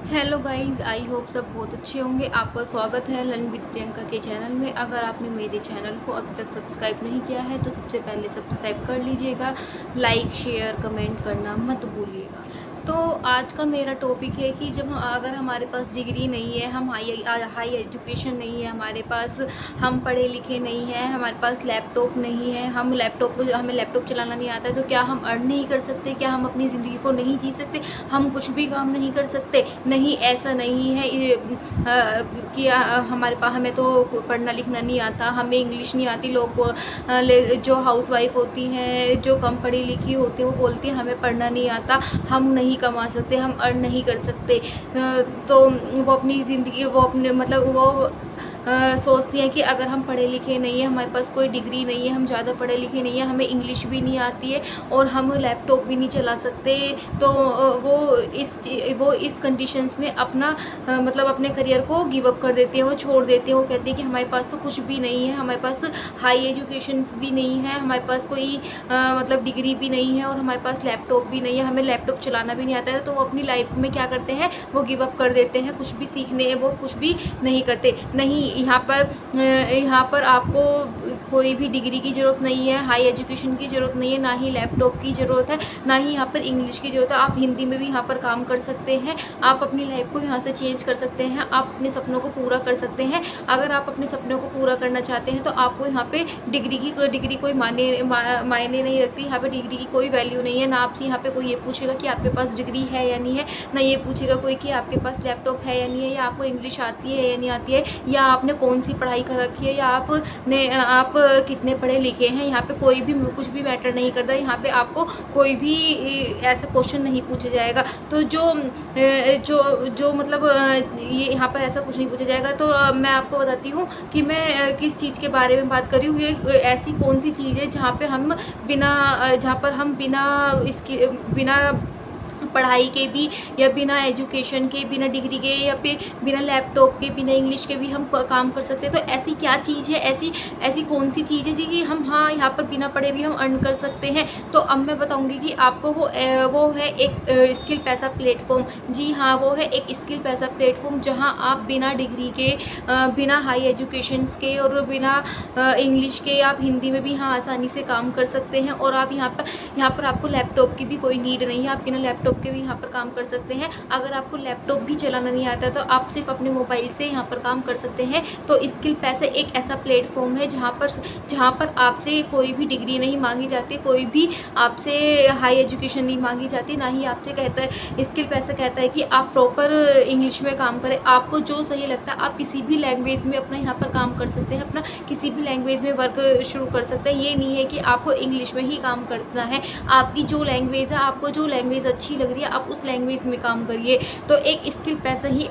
Hello guys, I hope सब बहुत अच्छे होंगे। आपका स्वागत है लर्न विद प्रियंका के चैनल में। अगर आपने मेरे चैनल को अभी तक सब्सक्राइब नहीं किया है तो सबसे पहले सब्सक्राइब कर लीजिएगा। लाइक शेयर कमेंट करना मत भूलिएगा। तो आज का मेरा टॉपिक है कि जब अगर हमारे पास डिग्री नहीं है, हम हाई एजुकेशन नहीं है हमारे पास, हम पढ़े लिखे नहीं हैं, हमारे पास लैपटॉप नहीं है, हमें लैपटॉप चलाना नहीं आता है, तो क्या हम अर्न नहीं कर सकते? क्या हम अपनी ज़िंदगी को नहीं जी सकते? हम कुछ भी काम नहीं कर सकते? नहीं, ऐसा नहीं है कि हमें तो पढ़ना लिखना नहीं आता, हमें इंग्लिश नहीं आती। लोग जो हाउसवाइफ होती हैं, जो कम पढ़ी लिखी होती हैं, वो बोलती हैं हमें पढ़ना नहीं आता, हम नहीं कमा सकते, हम अर्न नहीं कर सकते। तो वो अपनी ज़िंदगी वो अपने मतलब वो सोचती हैं कि अगर हम पढ़े लिखे नहीं हैं, हमारे पास कोई डिग्री नहीं है, हम ज़्यादा पढ़े लिखे नहीं हैं, हमें इंग्लिश भी नहीं आती है और हम लैपटॉप भी नहीं चला सकते, तो वो इस कंडीशंस में अपना मतलब अपने करियर को गिव अप कर देती हैं, वो छोड़ देती हैं। वो कहती हैं कि हमारे पास तो कुछ भी नहीं है, हमारे पास हाई एजुकेशंस भी नहीं है, हमारे पास कोई मतलब डिग्री भी नहीं है और हमारे पास लैपटॉप भी नहीं है, हमें लैपटॉप चलाना भी नहीं आता है। तो वो अपनी लाइफ में क्या करते हैं, वो गिव अप कर देते हैं, कुछ भी सीखने वो कुछ भी नहीं करते। नहीं, यहाँ पर आपको कोई भी डिग्री की ज़रूरत नहीं है, हाई एजुकेशन की ज़रूरत नहीं है, ना ही लैपटॉप की ज़रूरत है, ना ही यहाँ पर इंग्लिश की ज़रूरत है। आप हिंदी में भी यहाँ पर काम कर सकते हैं, आप अपनी लाइफ को यहाँ से चेंज कर सकते हैं, आप अपने सपनों को पूरा कर सकते हैं। अगर आप अपने सपनों को पूरा करना चाहते हैं तो आपको यहाँ पे डिग्री कोई मायने नहीं रखती। यहाँ पे डिग्री की कोई वैल्यू नहीं है। ना आपसे यहाँ पे कोई ये पूछेगा कि आपके पास डिग्री है या नहीं है, ना ये पूछेगा कोई कि आपके पास लैपटॉप है या नहीं है, या आपको इंग्लिश आती है या नहीं आती है, या आपने कौन सी पढ़ाई कर रखी है, या आप कितने पढ़े लिखे हैं। यहाँ पे कोई भी कुछ भी मैटर नहीं करता। यहाँ पे आपको कोई भी ऐसा क्वेश्चन नहीं पूछा जाएगा। तो जो मतलब ये यहाँ पर ऐसा कुछ नहीं पूछा जाएगा। तो मैं आपको बताती हूँ कि मैं किस चीज़ के बारे में बात कर रही हूँ। ये ऐसी कौन सी चीज़ है जहाँ पर हम बिना पढ़ाई के भी, या बिना एजुकेशन के, बिना डिग्री के, या फिर बिना लैपटॉप के, बिना इंग्लिश के भी हम काम कर सकते हैं। तो ऐसी क्या चीज़ है, ऐसी कौन सी चीज़ है जी कि हम यहाँ पर बिना पढ़े भी हम अर्न कर सकते हैं? तो अब मैं बताऊंगी कि आपको वो है एक स्किल पैसा प्लेटफॉर्म। जी हाँ, वो है एक स्किल पैसा प्लेटफॉर्म जहाँ आप बिना डिग्री के, बिना हाई एजुकेशन के और बिना इंग्लिश के, आप हिंदी में भी यहाँ आसानी से काम कर सकते हैं। और आप यहाँ पर आपको लैपटॉप की भी कोई नीड नहीं है, आप बिना लैपटॉप के भी यहाँ पर काम कर सकते हैं। अगर आपको लैपटॉप भी चलाना नहीं आता तो आप सिर्फ अपने मोबाइल से यहाँ पर काम कर सकते हैं। तो स्किल पैसा एक ऐसा प्लेटफॉर्म है जहाँ पर आपसे कोई भी डिग्री नहीं मांगी जाती, कोई भी आपसे हाई एजुकेशन नहीं मांगी जाती, ना ही आपसे कहता है स्किल पैसा कहता है कि आप प्रॉपर इंग्लिश में काम करें। आपको जो सही लगता है आप किसी भी लैंग्वेज में अपना यहाँ पर काम कर सकते हैं, अपना किसी भी लैंग्वेज में वर्क शुरू कर सकते हैं। ये नहीं है कि आपको इंग्लिश में ही काम करना है। आपकी जो लैंग्वेज है, आपको जो लैंग्वेज अच्छी लग रही है, आप उस लैंग्वेज में काम करिए। तो एक स्किल पैसा ही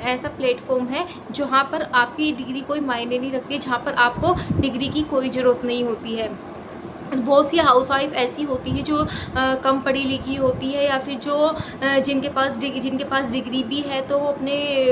ऐसा प्लेटफॉर्म है जहाँ पर आपकी डिग्री कोई मायने नहीं रखती है, जहाँ पर आपको डिग्री की कोई ज़रूरत नहीं होती है। बहुत सी हाउसवाइफ ऐसी होती है जो कम पढ़ी लिखी होती है, या फिर जो जिनके पास डिग्री भी है, तो वो अपने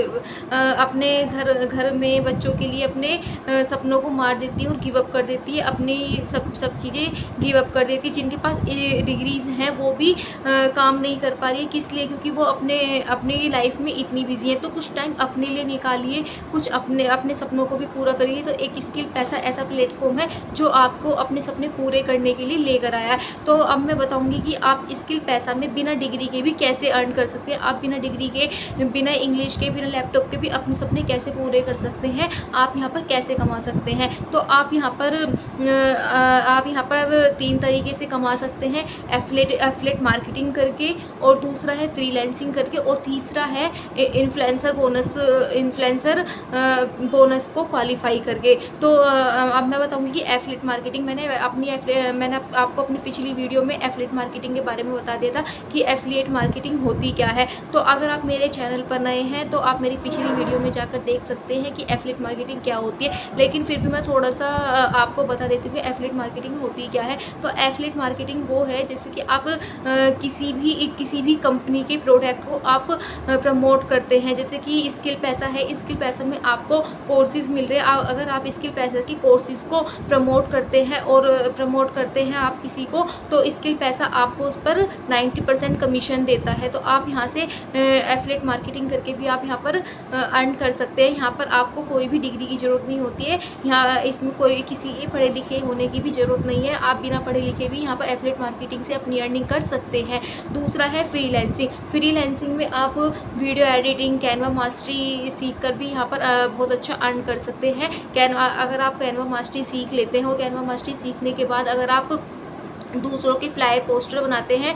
घर में बच्चों के लिए अपने सपनों को मार देती है और गिव अप कर देती है, अपनी सब चीज़ें गिव अप कर देती है। जिनके पास डिग्रीज हैं वो भी काम नहीं कर पा रही है। किस लिए? क्योंकि वो अपनी लाइफ में इतनी बिजी है। तो कुछ टाइम अपने लिए निकालिए, कुछ अपने सपनों को भी पूरा करिए। तो एक स्किल पैसा ऐसा प्लेटफॉर्म है जो आपको अपने सपने पूरे करने के लिए लेकर आया है। तो अब मैं बताऊंगी कि आप स्किल पैसा में बिना डिग्री के भी कैसे अर्न कर सकते हैं। आप बिना डिग्री के, बिना इंग्लिश के, बिना लैपटॉप के भी अपने सपने कैसे पूरे कर सकते हैं, आप यहाँ पर कैसे कमा सकते हैं। तो आप यहाँ पर 3 तरीके से कमा सकते हैं। एफिलिएट मार्केटिंग करके, और दूसरा है फ्रीलांसिंग करके, और तीसरा है इन्फ्लुएंसर बोनस को क्वालिफाई करके। तो अब मैं बताऊंगी कि एफिलिएट मार्केटिंग मैंने आपको अपनी पिछली वीडियो में एफिलिएट मार्केटिंग के बारे में बता दिया था कि एफिलिएट मार्केटिंग होती क्या है। तो अगर आप मेरे चैनल पर नए हैं तो आप मेरी पिछली वीडियो में जाकर देख सकते हैं कि एफिलिएट मार्केटिंग क्या होती है। लेकिन फिर भी मैं थोड़ा सा आपको बता देती हूँ कि एफिलिएट मार्केटिंग होती क्या है। तो एफिलिएट मार्केटिंग वो है जैसे कि आप किसी भी कंपनी के प्रोडक्ट को आप प्रमोट करते हैं। जैसे कि स्किल पैसा है, स्किल पैसा में आपको कोर्सेज मिल रहे हैं। अगर आप स्किल पैसा की कोर्सेज को प्रमोट करते हैं और प्रमोट सपोर्ट करते हैं आप किसी को, तो स्किल पैसा आपको उस पर 90% कमीशन देता है। तो आप यहाँ से एफिलिएट मार्केटिंग करके भी आप यहाँ पर अर्न कर सकते हैं। यहाँ पर आपको कोई भी डिग्री की ज़रूरत नहीं होती है, यहाँ इसमें कोई किसी के पढ़े लिखे होने की भी ज़रूरत नहीं है। आप बिना पढ़े लिखे भी यहाँ पर एफिलिएट मार्केटिंग से अपनी अर्निंग कर सकते हैं। दूसरा है फ्रीलांसिंग। फ्रीलांसिंग में आप वीडियो एडिटिंग, कैनवा मास्टरी सीख कर भी यहाँ पर बहुत अच्छा अर्न कर सकते हैं। कैनवा, अगर आप कैनवा मास्टरी सीख लेते हैं और कैनवा मास्टरी सीखने के बाद अगर आप दूसरों के फ्लायर पोस्टर बनाते हैं,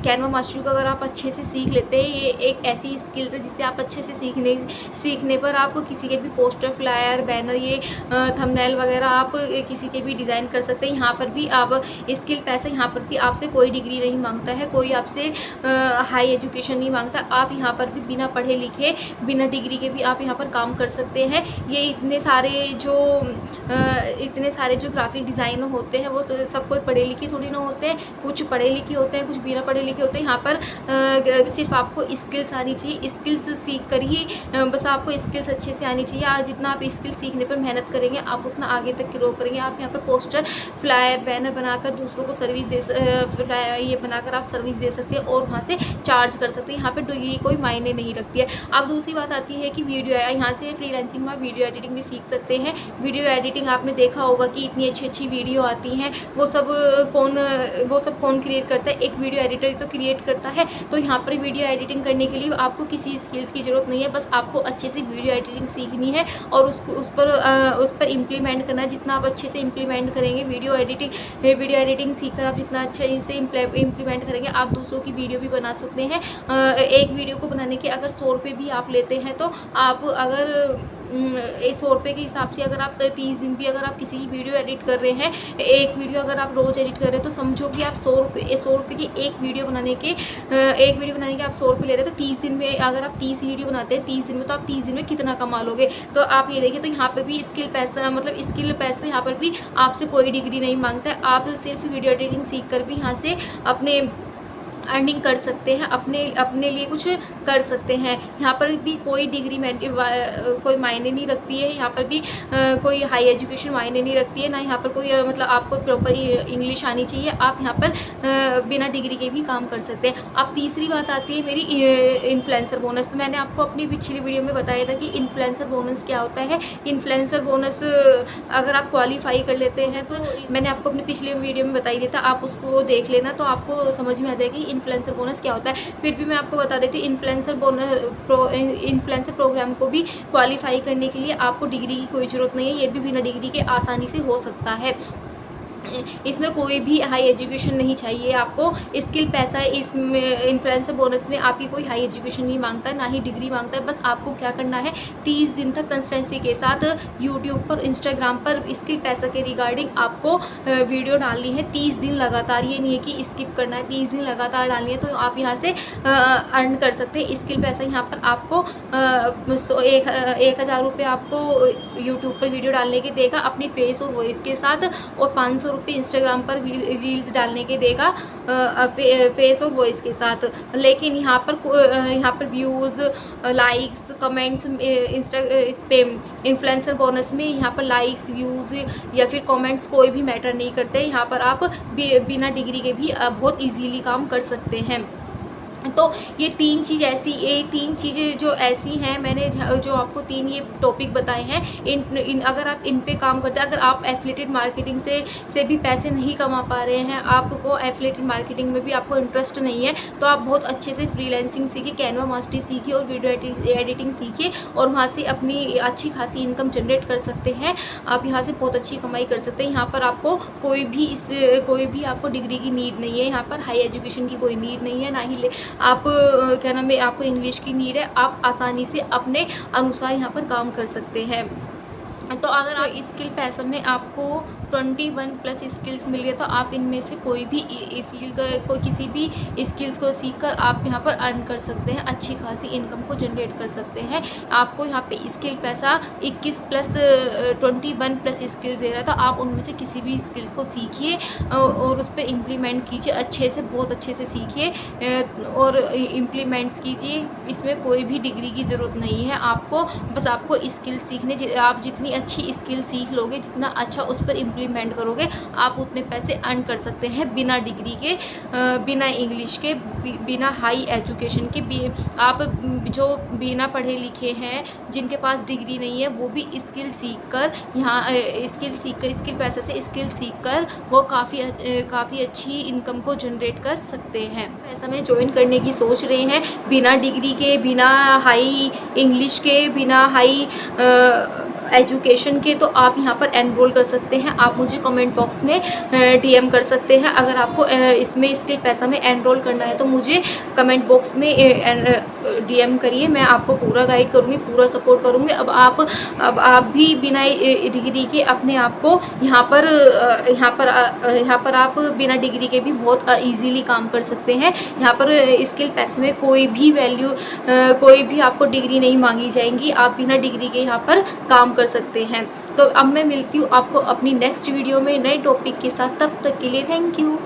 कैनवा मास्टरी को अगर आप अच्छे से सीख लेते हैं, ये एक ऐसी स्किल्स है जिससे आप अच्छे से सीखने पर आप किसी के भी पोस्टर, फ्लायर, बैनर, ये थंबनेल वगैरह आप किसी के भी डिज़ाइन कर सकते हैं। यहाँ पर भी आप स्किल पैसा, यहाँ पर भी आपसे कोई डिग्री नहीं मांगता है, कोई आपसे हाई एजुकेशन नहीं मांगता। आप यहाँ पर भी बिना पढ़े लिखे, बिना डिग्री के भी आप यहाँ पर काम कर सकते हैं। ये इतने सारे जो ग्राफिक डिज़ाइनर होते हैं वो सब कोई पढ़े लिखे थोड़ी ना होते हैं, कुछ पढ़े लिखे होते हैं, कुछ बिना पढ़े लिखे होते हैं। यहाँ पर सिर्फ आपको स्किल्स आनी चाहिए, स्किल्स सीख कर ही बस आपको स्किल्स अच्छे से आनी चाहिए। आज जितना आप स्किल सीखने पर मेहनत करेंगे आप उतना आगे तक ग्रो करेंगे। आप यहाँ पर पोस्टर, फ्लायर, बैनर बनाकर दूसरों को ये बनाकर आप सर्विस दे सकते हैं और वहाँ से चार्ज कर सकते हैं। यहाँ पर डिग्री कोई मायने नहीं रखती है। अब दूसरी बात आती है कि वीडियो, यहाँ से फ्रीलांसिंग में वीडियो एडिटिंग भी सीख सकते हैं। वीडियो एडिटिंग आपने देखा होगा कि इतनी अच्छी वीडियो आती हैं, वो सब कौन क्रिएट करता है? एक वीडियो एडिटर तो क्रिएट करता है। तो यहाँ पर वीडियो एडिटिंग करने के लिए आपको किसी स्किल्स की ज़रूरत नहीं है, बस आपको अच्छे से वीडियो एडिटिंग सीखनी है और उस पर इम्प्लीमेंट करना है। जितना आप अच्छे से इम्प्लीमेंट करेंगे वीडियो एडिटिंग सीखकर आप जितना अच्छे से इम्प्लीमेंट करेंगे, आप दूसरों की वीडियो भी बना सकते हैं। एक वीडियो को बनाने के अगर 100 रुपये भी आप लेते हैं, तो आप अगर 100 रुपये के हिसाब से अगर आप 30 दिन भी अगर आप किसी की वीडियो एडिट कर रहे हैं, एक वीडियो अगर आप रोज़ एडिट कर रहे हैं, तो समझो कि आप 100 रुपये की एक वीडियो बनाने के आप 100 रुपये ले रहे हैं। तो 30 दिन में अगर आप 30 वीडियो बनाते हैं 30 दिन में, तो आप 30 दिन में कितना कमा लोगे? तो आप ये देखिए, तो यहाँ पर भी स्किल पैसा यहाँ पर भी आपसे कोई डिग्री नहीं मांगता है। आप सिर्फ वीडियो एडिटिंग सीख कर भी यहाँ से अपने अर्निंग कर सकते हैं, अपने लिए कुछ कर सकते हैं। यहाँ पर भी कोई डिग्री कोई मायने नहीं रखती है। यहाँ पर भी कोई हाई एजुकेशन मायने नहीं रखती है, ना यहाँ पर कोई मतलब आपको प्रॉपर इंग्लिश आनी चाहिए। आप यहाँ पर बिना डिग्री के भी काम कर सकते हैं। अब तीसरी बात आती है मेरी इन्फ्लुएंसर बोनस। तो मैंने आपको अपनी पिछली वीडियो में बताया था कि इन्फ्लुएंसर बोनस क्या होता है। इन्फ्लुएंसर बोनस अगर आप क्वालिफाई कर लेते हैं, तो मैंने आपको अपनी पिछली वीडियो में बताई दिया था, आप उसको देख लेना तो आपको समझ में आ जाएगी इन्फ्लुएंसर बोनस क्या होता है। फिर भी मैं आपको बता देती हूँ, इन्फ्लुएंसर प्रोग्राम को भी क्वालिफाई करने के लिए आपको डिग्री की कोई ज़रूरत नहीं है। ये भी बिना डिग्री के आसानी से हो सकता है। इसमें कोई भी हाई एजुकेशन नहीं चाहिए आपको। स्किल पैसा इसमें इन्फ्लुएंसर बोनस में आपकी कोई हाई एजुकेशन नहीं मांगता है, ना ही डिग्री मांगता है। बस आपको क्या करना है, 30 दिन तक कंसिस्टेंसी के साथ यूट्यूब पर, इंस्टाग्राम पर स्किल पैसा के रिगार्डिंग आपको वीडियो डालनी है 30 दिन लगातार। ये नहीं है कि स्किप करना है, 30 दिन लगातार डालनी है, तो आप यहाँ से अर्न कर सकते हैं। स्किल पैसा यहाँ पर आपको 1000 रुपये आपको यूट्यूब पर वीडियो डालने के देगा अपनी फेस और वॉइस के साथ, और 500 रुपये इंस्टाग्राम पर रील्स डालने के देगा फेस और वॉइस के साथ। लेकिन यहाँ पर व्यूज़, लाइक्स, कमेंट्स इस पे इन्फ्लुएंसर बोनस में यहाँ पर लाइक्स, व्यूज़ या फिर कमेंट्स कोई भी मैटर नहीं करते। यहाँ पर आप बिना डिग्री के भी बहुत इजीली काम कर सकते हैं। तो ये तीन चीज़ें जो ऐसी हैं, मैंने जो आपको 3 ये टॉपिक बताए हैं, अगर आप इन पे काम करते हैं, अगर आप एफिलिएटेड मार्केटिंग से भी पैसे नहीं कमा पा रहे हैं, आपको एफिलिएटेड मार्केटिंग में भी आपको इंटरेस्ट नहीं है, तो आप बहुत अच्छे से फ्रीलांसिंग सीखिए, कैनवा मास्टरी सीखिए और वीडियो एडिटिंग सीखिए और वहाँ से अपनी अच्छी खासी इनकम जनरेट कर सकते हैं। आप यहाँ से बहुत अच्छी कमाई कर सकते हैं। यहाँ पर आपको कोई भी आपको डिग्री की नीड नहीं है, यहाँ पर हाई एजुकेशन की कोई नीड नहीं है, ना ही आप क्या नाम है, आपको इंग्लिश की नीड है। आप आसानी से अपने अनुसार यहाँ पर काम कर सकते हैं। तो अगर आप स्किल पैसा में आपको 21+ स्किल्स मिल गए, तो आप इनमें से कोई भी किसी भी स्किल्स को सीखकर आप यहाँ पर अर्न कर सकते हैं, अच्छी खासी इनकम को जनरेट कर सकते हैं। आपको यहाँ पे स्किल पैसा 21+ स्किल्स दे रहा है, तो आप उनमें से किसी भी स्किल्स को सीखिए और उस पर इम्प्लीमेंट कीजिए, अच्छे से, बहुत अच्छे से सीखिए और इम्प्लीमेंट्स कीजिए। इसमें कोई भी डिग्री की ज़रूरत नहीं है आपको, बस आपको स्किल सीखने, आप जितनी अच्छी स्किल सीख लोगे, जितना अच्छा उस पर इम्प्लीमेंट करोगे आप उतने पैसे अर्न कर सकते हैं बिना डिग्री के, बिना इंग्लिश के, बिना हाई एजुकेशन के भी। आप जो बिना पढ़े लिखे हैं, जिनके पास डिग्री नहीं है, वो भी स्किल सीख कर यहाँ स्किल पैसे से स्किल सीख कर वो काफ़ी अच्छी इनकम को जनरेट कर सकते हैं। ऐसा में ज्वाइन करने की सोच रहे हैं बिना डिग्री के, बिना हाई इंग्लिश के, बिना हाई एजुकेशन के, तो आप यहाँ पर एनरोल कर सकते हैं। आप मुझे कमेंट बॉक्स में डीएम कर सकते हैं। अगर आपको इसमें स्किल पैसा में एनरोल करना है तो मुझे कमेंट बॉक्स में डीएम करिए, मैं आपको पूरा गाइड करूँगी, पूरा सपोर्ट करूँगी। अब आप भी बिना डिग्री के अपने आप को यहाँ पर आप बिना डिग्री के भी बहुत ईजीली काम कर सकते हैं। यहाँ पर स्किल पैसे में कोई भी आपको डिग्री नहीं मांगी जाएंगी, आप बिना डिग्री के यहाँ पर काम कर सकते हैं। तो अब मैं मिलती हूँ आपको अपनी नेक्स्ट वीडियो में नए टॉपिक के साथ, तब तक के लिए थैंक यू।